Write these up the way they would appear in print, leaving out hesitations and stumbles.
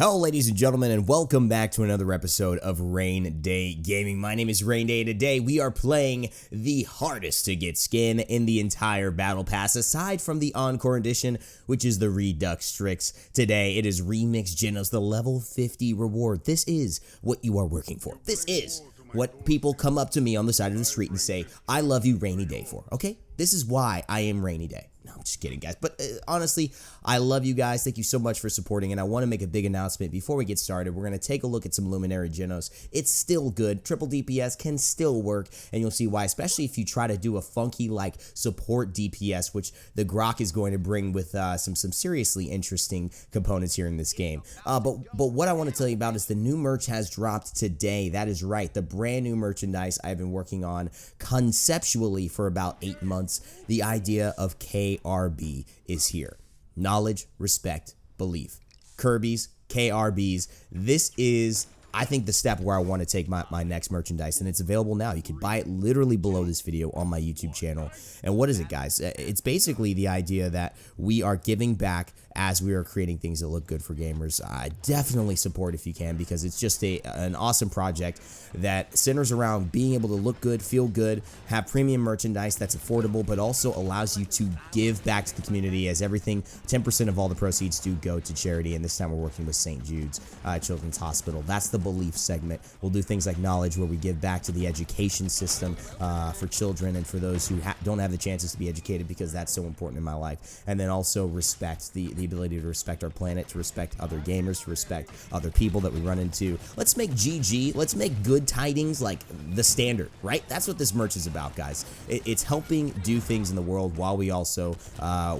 Hello ladies and gentlemen, and welcome back to another episode of Raynday Gaming. My name is Raynday. Today we are playing the hardest to get skin in the entire Battle Pass, aside from the Encore Edition, which is the Redux Tricks. Today it is Remix Jenos, the level 50 reward. This is what you are working for. This is what people come up to me on the side of the street and say, I love you, Rainy Day, for, okay? This is why I am Rainy Day. No, I'm just kidding, guys. But honestly, I love you guys. Thank you so much for supporting. And I want to make a big announcement before we get started. We're going to take a look at some Luminary Jenos. It's still good. Triple DPS can still work. And you'll see why, especially if you try to do a funky, like, support DPS, which the Grok is going to bring with some seriously interesting components here in this game. But what I want to tell you about is the new merch has dropped today. That is right. The brand new merchandise I've been working on conceptually for about 8 months. The idea of KRB is here. Knowledge, respect, belief. Kirby's, KRBs. This is, I think, the step where I want to take my next merchandise, and it's available now. You can buy it literally below this video on my YouTube channel. And what is it, guys? It's basically the idea that we are giving back as we are creating things that look good for gamers. I definitely support if you can, because it's just an awesome project that centers around being able to look good, feel good, have premium merchandise that's affordable, but also allows you to give back to the community, as everything, 10% of all the proceeds do go to charity, and this time we're working with St. Jude's Children's Hospital. That's the belief segment. We'll do things like knowledge, where we give back to the education system for children and for those who don't have the chances to be educated, because that's so important in my life. And then also respect, the ability to respect our planet, to respect other gamers, to respect other people that we run into. Let's make GG, let's make good tidings like the standard, right? That's what this merch is about, guys. It's helping do things in the world while we also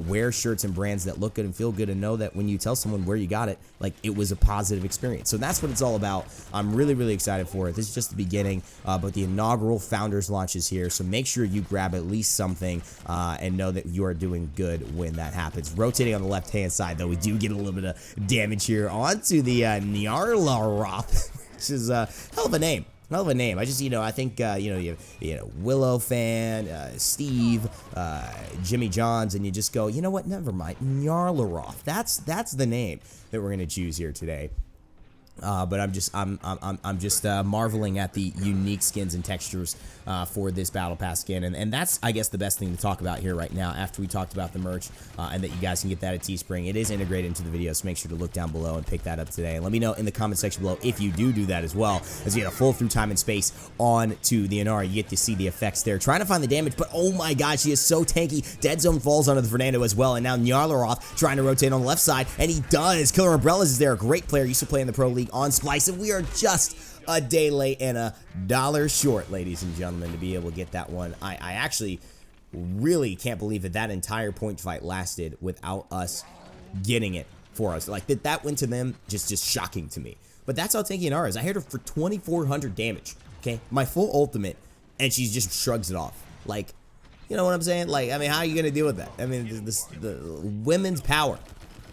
wear shirts and brands that look good and feel good, and know that when you tell someone where you got it, like, it was a positive experience. So that's what it's all about. I'm really excited for it. This is just the beginning, but the inaugural Founders launch is here, so make sure you grab at least something and know that you are doing good when that happens. Rotating on the left-hand side, though, we do get a little bit of damage here onto the Nyarlaroth, which is a hell of a name. Hell of a name. I just, I think, you Willow fan, Steve, Jimmy Johns, and you just go, you know what, never mind, Nyarlaroth. That's the name that we're going to choose here today. But I'm just marveling at the unique skins and textures for this Battle Pass skin, and that's, I guess, the best thing to talk about here right now, after we talked about the merch, and that you guys can get that at Teespring. It is integrated into the video, so make sure to look down below and pick that up today. And let me know in the comment section below if you do that as well, as you get a full through time and space on to the Inara. You get to see the effects there. Trying to find the damage, but oh my god, she is so tanky. Dead Zone falls onto the Fernando as well, and now Nyarlaroth trying to rotate on the left side, and he does. Killer Umbrellas is there, a great player, used to play in the Pro League on Splice, and we are just a day late and $1 short, ladies and gentlemen, to be able to get that one. I actually really can't believe that entire point fight lasted without us getting it for us. Like, that went to them, just shocking to me. But that's how tanky Inara is. I hit her for 2,400 damage, okay? My full ultimate, and she just shrugs it off. Like, you know what I'm saying? Like, I mean, how are you going to deal with that? I mean, the women's power.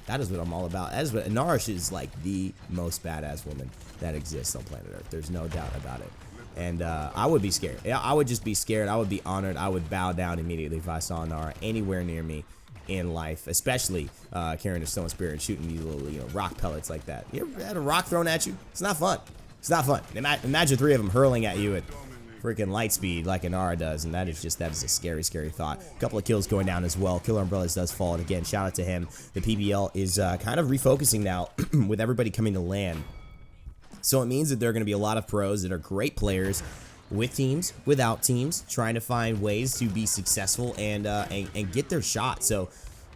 That is what I'm all about. That is what Inara is, like, the most badass woman that exists on planet Earth. There's no doubt about it. And I would be scared. Yeah, I would just be scared. I would be honored. I would bow down immediately if I saw Inara anywhere near me in life, especially carrying a stone spear and shooting these little, rock pellets like that. You ever had a rock thrown at you? It's not fun. It's not fun. Imagine 3 of them hurling at you at freaking light speed like Inara does, and that is a scary thought. A couple of kills going down as well. Killer Umbrellas does fall, and again, shout out to him. The PBL is kind of refocusing now with everybody coming to LAN. So it means that there are going to be a lot of pros that are great players, with teams, without teams, trying to find ways to be successful and get their shot. So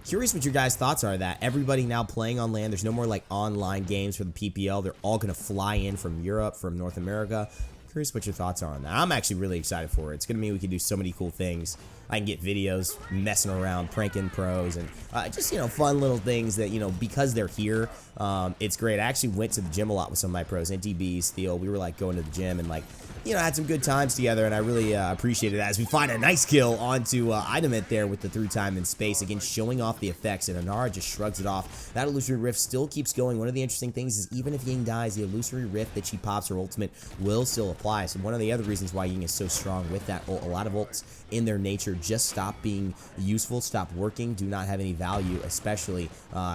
curious what your guys' thoughts are, that everybody now playing on LAN. There's no more like online games for the PPL. They're all going to fly in from Europe, from North America. Curious what your thoughts are on that. I'm actually really excited for it. It's going to mean we can do so many cool things. I can get videos messing around, pranking pros, and just, fun little things that, because they're here, it's great. I actually went to the gym a lot with some of my pros, NTBs, Theo. We were, like, going to the gym and, like, had some good times together, and I really appreciated that, as we find a nice kill onto Itemit there with the through time and space. Again, showing off the effects, and Inara just shrugs it off. That illusory rift still keeps going. One of the interesting things is, even if Ying dies, the illusory rift that she pops her ultimate will still apply. So one of the other reasons why Ying is so strong with that ult, a lot of ults in their nature just stop being useful, stop working, do not have any value, especially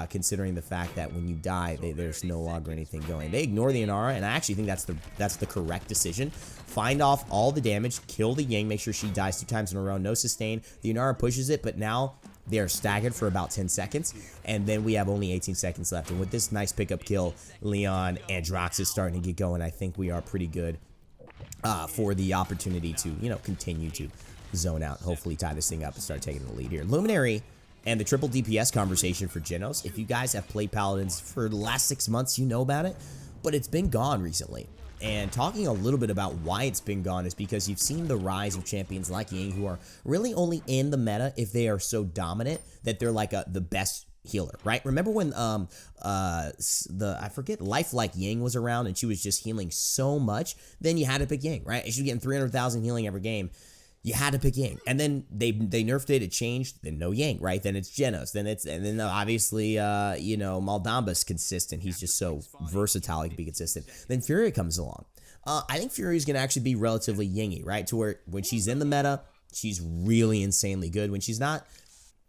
considering the fact that when you die, there's no longer anything going. They ignore the Inara, and I actually think that's the correct decision. Find off all the damage, kill the Ying, make sure she dies 2 times in a row, no sustain. The Inara pushes it, but now they are staggered for about 10 seconds, and then we have only 18 seconds left. And with this nice pickup kill, Leon and Drox is starting to get going. I think we are pretty good for the opportunity to, you know, continue to zone out, hopefully tie this thing up and start taking the lead here. Luminary and the triple DPS conversation for Jenos. If you guys have played Paladins for the last 6 months, you know about it, but it's been gone recently. And talking a little bit about why it's been gone is because you've seen the rise of champions like Ying who are really only in the meta if they are so dominant that they're like the best healer, right? Remember when I forget, lifelike Ying was around and she was just healing so much, then you had to pick Ying, right? And she was getting 300,000 healing every game. You had to pick Ying, and then they nerfed it. It changed. Then no Ying, right? Then it's Jenos. Then obviously you know, Maldamba's consistent. He's just so versatile. He can be consistent. Then Furia comes along. I think Furia is gonna actually be relatively Yingy, right? To where when she's in the meta, she's really insanely good. When she's not,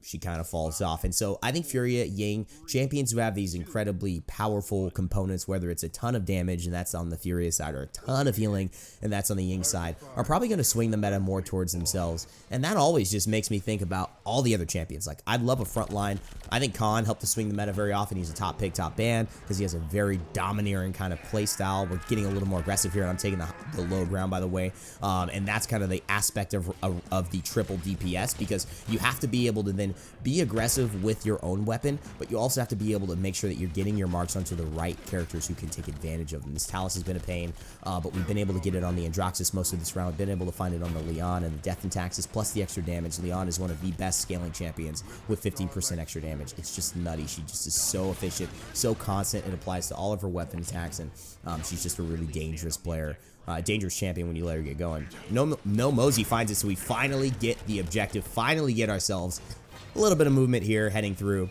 she kind of falls off. And so I think Furia, Ying, champions who have these incredibly powerful components, whether it's a ton of damage, and that's on the Furia side, or a ton of healing, and that's on the Ying side, are probably going to swing the meta more towards themselves. And that always just makes me think about all the other champions. Like, I'd love a frontline. I think Khan helped to swing the meta very often. He's a top pick, top ban, because he has a very domineering kind of play style. We're getting a little more aggressive here, and I'm taking the low ground, by the way. And that's kind of the aspect of the triple DPS, because you have to be able to then be aggressive with your own weapon, but you also have to be able to make sure that you're getting your marks onto the right characters who can take advantage of them. This Talus has been a pain, but we've been able to get it on the Androxus most of this round. We've been able to find it on the Leon and the Death and Taxes, plus the extra damage. Leon is one of the best scaling champions with 15% extra damage. It's just nutty. She just is so efficient, so constant. It applies to all of her weapon attacks, and she's just a really dangerous player. Dangerous champion when you let her get going. No Mosey finds it, so we finally get the objective, finally get ourselves a little bit of movement here heading through.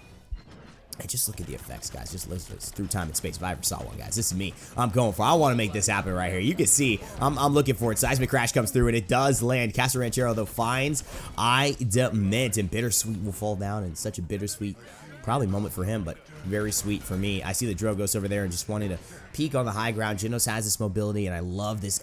And just look at the effects, guys. Just listen through time and space. If I ever saw one, guys, this is me. I'm going for. I want to make this happen right here. You can see I'm looking for it. Seismic crash comes through, and it does land. Castle Ranchero, though, finds I Dement, and Bittersweet will fall down. And such a bittersweet, probably moment for him, but very sweet for me. I see the Drogos over there and just wanting to peek on the high ground. Jenos has this mobility, and I love this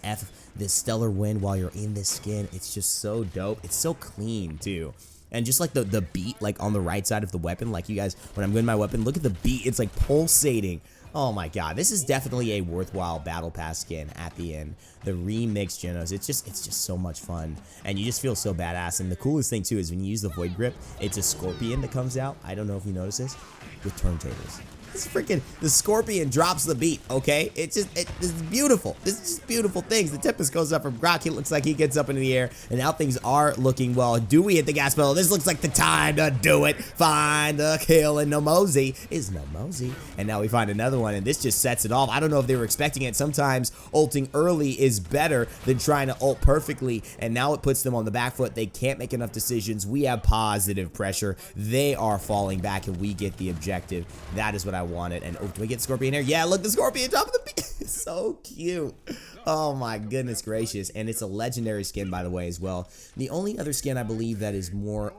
stellar wind while you're in this skin. It's just so dope. It's so clean too. And just like the beat, like on the right side of the weapon, like you guys, when I'm doing my weapon, look at the beat. It's like pulsating. Oh my god, this is definitely a worthwhile battle pass skin at the end. The remixed Jenos, it's just so much fun, and you just feel so badass. And the coolest thing too is when you use the Void Grip, it's a scorpion that comes out. I don't know if you notice this with turntables. This freaking, the scorpion drops the beat, okay? This is beautiful. This is just beautiful things. The Tempest goes up from Grok. It looks like he gets up into the air, and now things are looking well. Do we hit the gas pedal? This looks like the time to do it. Find the kill, and Nomozy is Nomozy. And now we find another one, and this just sets it off. I don't know if they were expecting it. Sometimes ulting early is better than trying to ult perfectly, and now it puts them on the back foot. They can't make enough decisions. We have positive pressure. They are falling back, and we get the objective. That is what I wanted. And oh, do we get Scorpion here? Yeah, look, the Scorpion dropping the beat. So cute. Oh my goodness gracious. And it's a legendary skin, by the way, as well. The only other skin I believe that is more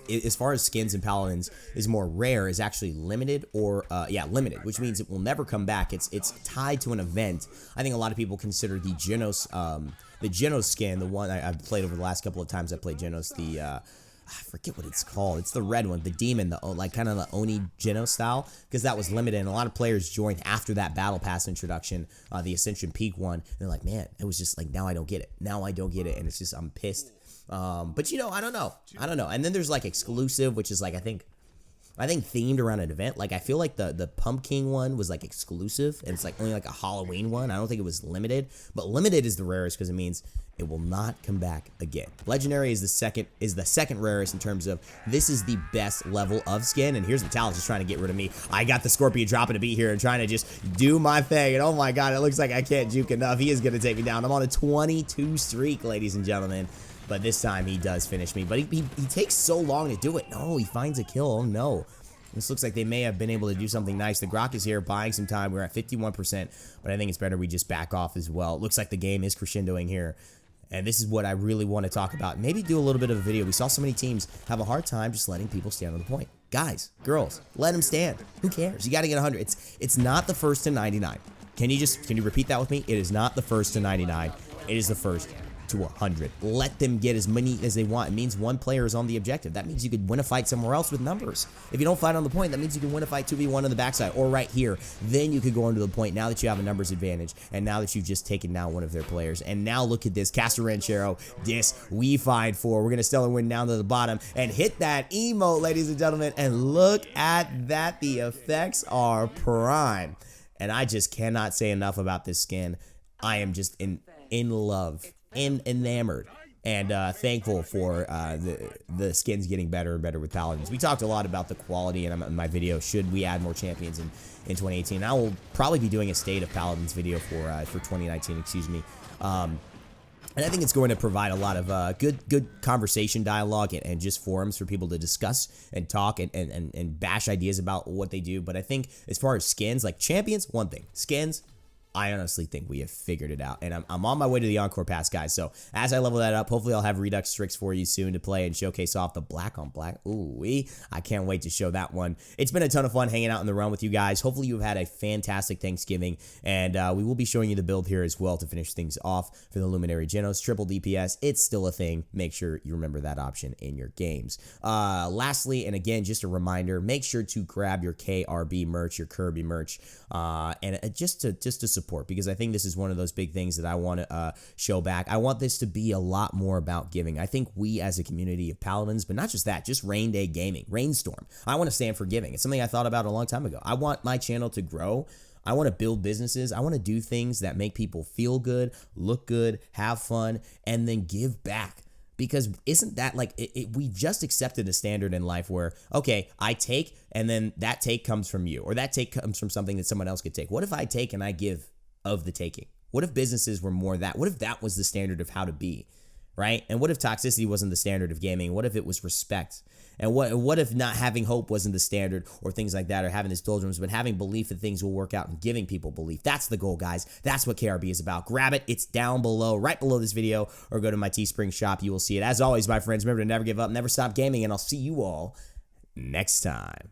as far as skins and Paladins is more rare is actually limited, or yeah, limited, which means it will never come back. It's tied to an event. I think a lot of people consider the Jenos skin, the one I've played over the last couple of times I played Jenos, I forget what it's called. It's the red one, the demon, like kind of the Oni Jenos style, because that was limited, and a lot of players joined after that Battle Pass introduction, the Ascension Peak one, and they're like, man, it was just like, now I don't get it. Now I don't get it, and it's just, I'm pissed. But you know, I don't know. And then there's like exclusive, which is like, I think themed around an event. Like, I feel like the Pumpkin one was like exclusive, and it's like only like a Halloween one. I don't think it was limited, but limited is the rarest because it means it will not come back again. Legendary is the second rarest in terms of this is the best level of skin. And here's the Talus just trying to get rid of me. I got the Scorpion dropping a beat here and trying to just do my thing. And oh my god, it looks like I can't juke enough. He is going to take me down. I'm on a 22 streak, ladies and gentlemen. But this time he does finish me. But he takes so long to do it. No, he finds a kill. Oh no. This looks like they may have been able to do something nice. The Grok is here buying some time. We're at 51%. But I think it's better we just back off as well. It looks like the game is crescendoing here. And this is what I really want to talk about. Maybe do a little bit of a video. We saw so many teams have a hard time just letting people stand on the point. Guys, girls, let them stand. Who cares? You got to get 100. It's not the first to 99. Can you repeat that with me? It is not the first to 99. It is the first to 100. Let them get as many as they want. It means one player is on the objective. That means you could win a fight somewhere else with numbers. If you don't fight on the point, that means you can win a fight 2v1 on the backside or right here. Then you could go into the point now that you have a numbers advantage and now that you've just taken down one of their players. And now look at this. Caster Ranchero, this we find 4. We're going to stellar win down to the bottom and hit that emote, ladies and gentlemen. And look at that. The effects are prime. And I just cannot say enough about this skin. I am just in love. Enamored and thankful for the skins getting better and better with Paladins. We talked a lot about the quality in my video. Should we add more champions in 2018? I will probably be doing a state of Paladins video for 2019. Excuse me. And I think it's going to provide a lot of good conversation dialogue and just forums for people to discuss and talk and bash ideas about what they do. But I think as far as skins, like champions, one thing. Skins, I honestly think we have figured it out, and I'm on my way to the Encore Pass, guys. So as I level that up, hopefully I'll have Redux Strix for you soon to play and showcase off the black on black. Ooh-wee. I can't wait to show that one. It's been a ton of fun hanging out in the realm with you guys. Hopefully you've had a fantastic Thanksgiving, and we will be showing you the build here as well to finish things off for the Luminary Jenos. Triple DPS, it's still a thing. Make sure you remember that option in your games. Lastly, and again, just a reminder, make sure to grab your KRB merch, your Kirby merch, and just to support, because I think this is one of those big things that I want to show back. I want this to be a lot more about giving. I think we as a community of Paladins, but not just that, just Raynday Gaming, Rainstorm. I want to stand for giving. It's something I thought about a long time ago. I want my channel to grow. I want to build businesses. I want to do things that make people feel good, look good, have fun, and then give back. Because isn't that like, we've just accepted a standard in life where, okay, I take, and then that take comes from you, or that take comes from something that someone else could take. What if I take and I give of the taking? What if businesses were more that? What if that was the standard of how to be, right? And what if toxicity wasn't the standard of gaming? What if it was respect? And what if not having hope wasn't the standard, or things like that, or having this doldrums, but having belief that things will work out and giving people belief? That's the goal, guys. That's what KRB is about. Grab it. It's down below, right below this video, or go to my Teespring shop. You will see it. As always, my friends, remember to never give up, never stop gaming, and I'll see you all next time.